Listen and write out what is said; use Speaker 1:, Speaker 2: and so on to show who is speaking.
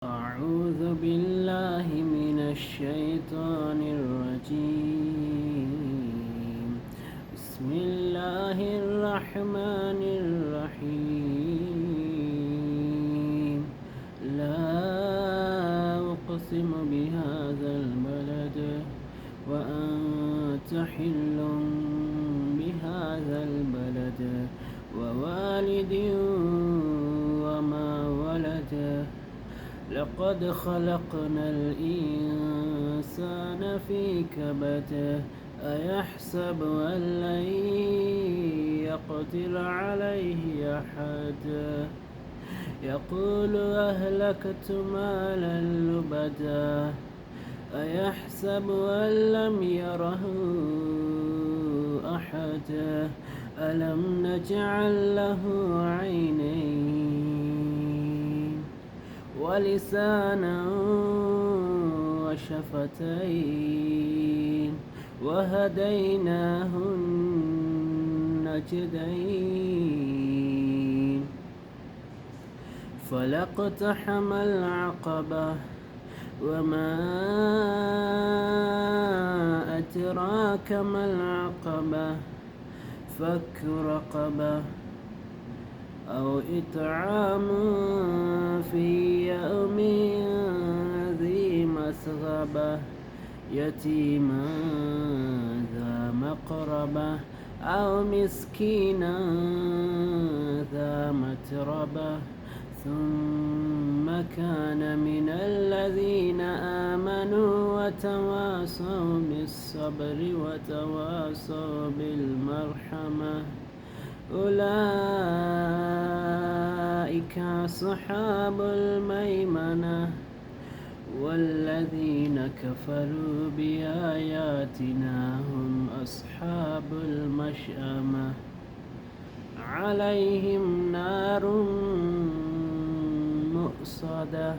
Speaker 1: أعوذ بالله من الشيطان الرجيم. بسم الله الرحمن الرحيم. لا أقسم بهذا البلد وأنت حل بهذا البلد ووالد وما ولد. لقد خلقنا الإنسان في كبد. أيحسب أن لن يقدر عليه أحد. يقول أهلكت مالا لبدا. أيحسب أن لم يره أحد. ألم نجعل له عينين ولسانا وشفتين وهديناه النجدين. فلاقتحم العقبة وما أدراك ما العقبة. فك رقبة أو إطعام في يوم ذي مسغبة يتيما ذا مقربة أو مسكينا ذا متربة ثم كان من الذين آمنوا وتواصوا بالصبر وتواصوا بالمرحمة. أولئك أصحاب الميمنة. والذين كفروا بآياتنا هم أصحاب المشأمة. عليهم نار مؤصدة